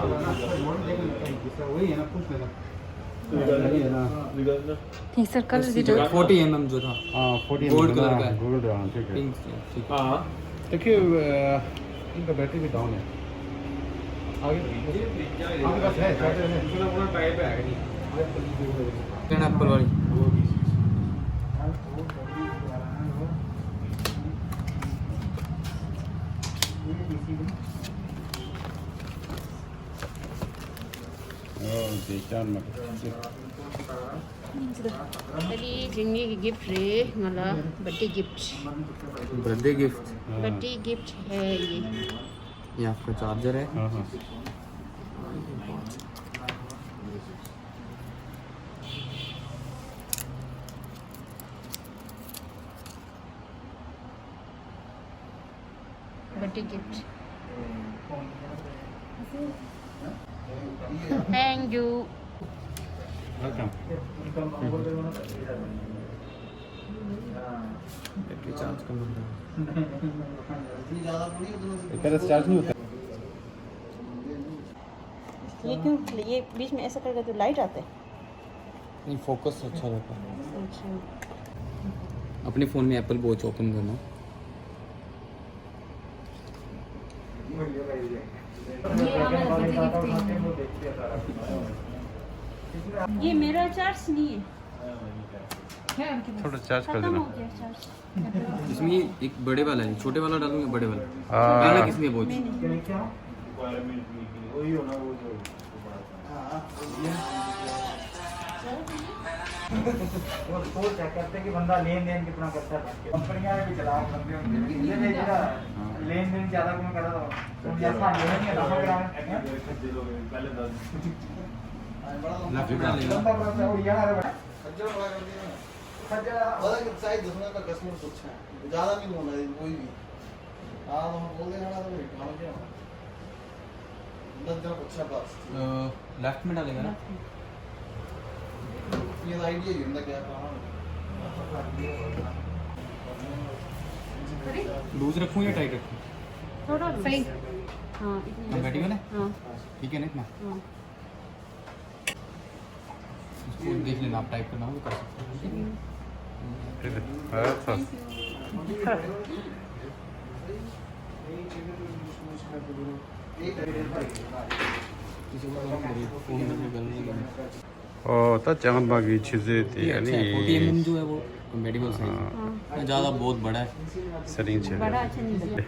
वही है ना, पूछ लेना। ये सर्कल जो 40 mm जो था, हाँ 40 गोल्ड कलर का है। गोल्ड, हाँ ठीक है। पिंक ठीक है। हाँ देखिए इनका बैटरी भी डाउन है। आगे आपके पास है, चार्जर है? कहना एप्पल वाली Tadi jengi gift re ngala birthday gift. Birthday gift. Birthday gift है ये। ये आपका चार्जर है। हाँ हाँ Birthday gift. Thank you. Welcome. Battery charge कम होता है। पहले से चार्ज नहीं होता। ये क्यों? ये बीच में ऐसा करके तो लाइट आता है। नहीं, फोकस अच्छा रहता है। अच्छा। अपने फ़ोन में एप्पल वॉच ओपन करना। ये मेरा चार्ज नहीं है। थोड़ा चार्ज कर खत्म देना। हो गया चार्ज। इसमें एक बड़े वाला है, छोटे वाला डालूंगा बड़े वाला। हाँ। पहला किसमें वॉच? वो सोच चेक करते हैं कि बंदा लेन देन कितना करता है। कंपनियां भी चला बंदे होंगे ये नहीं जरा लेन देन ज्यादा कौन कर रहा था तो जैसा लेन नहीं है पहले दस लेफ्ट डालेगा। बंदा बड़ा और यार खज्जल बड़ा कर दिया ना। खज्जल वाला कि साइज दसना का कस्टमर कुछ है ज्यादा नहीं होना है कोई भी। हाँ तो हम बोल देना ना तो काम क्या अंदर कुछ है बस लेफ्ट में डालेगा ना। ये आइडिया ही अंदर क्या काम लूज रखूँ या टाइट रखूँ? थोड़ा सही। हाँ कंफर्टेबल है? हाँ ठीक है ना इतना? हाँ। इसको देख लेना, आप टाइप करना हो तो कर सकते हो। ठीक है। अच्छा किसी को फ़ोन में गलने लगे। तो चांद बागी चीज़ें थी यानी 40 mm जो है वो कंपेटेबल साइज है। ज़्यादा बहुत बड़ा है। सेटिंग छे बड़ा अच्छा नहीं दिया।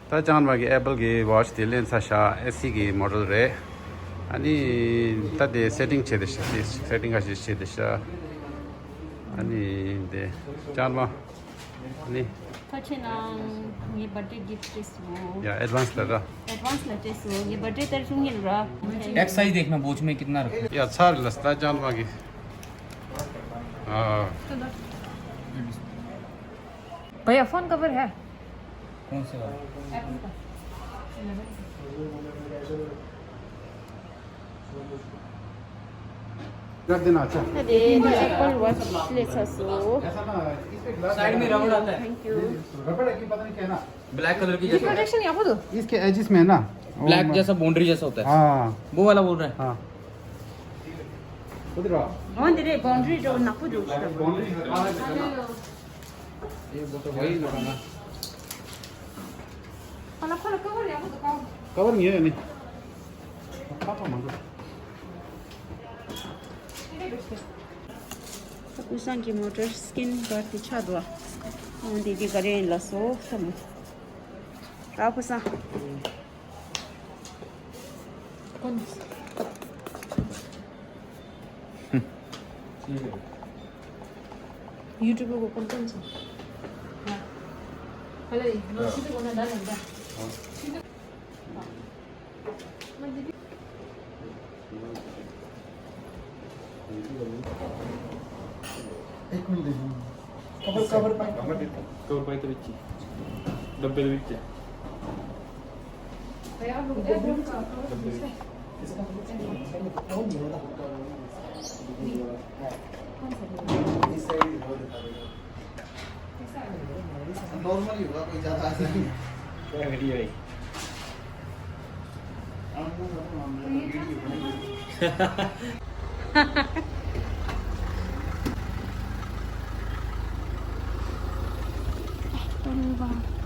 ता चांद बागी एप्पल की वॉच दिले साशा एसी की मॉडल रे यानी तादे सेटिंग छे देश सेटिंग का छे देश यानी दे चांद बा यानी Kachinang ये बर्थडे गिफ्ट वो या एडवांस लगा एडवांस लेटेस्ट वो ये बर्थडे तेरे सुन मिल रहा। एक्स साइज देखना वॉच में कितना रखा है। या अच्छा लस्ता चांद बागी हाँ भैया फोन कवर है। कौन से वाला? एप्पल का। कर देना अच्छा अरे एप्पल वॉच ले ससो। ऐसा ना इसमें ग्लास साइड में रबड़ आता है। Thank you. रबड़ है कि पता नहीं क्या है ना ब्लैक कलर की जैसा प्रोटेक्शन यहाँ पर इसके एजेस में है ना ब्लैक जैसा बाउंड्री जैसा होता है, हाँ वो वाला बोल रहा है। हाँ उधर आओ हाँ तेरे बाउंड्री जो नापू जो बाउंड्री ये वो तो वही लगाना फला फला कवर यहाँ पर तो कवर नहीं है नहीं पापा मांगो Usan ki motor skin berarti cadwa. Nanti dia garin lah so sama. Apa sah? YouTube को कौन सा? Kalau ini, masih tu guna dah ada. एक मिनट देखो कवर पाई तो बिच्ची डब्बे ਦੇ ਵਿੱਚ इस साइड बहुत दिखा देगा नॉर्मल ही होगा कोई ज्यादा ऐसा नहीं क्या वीडियो है हम Tolong bang.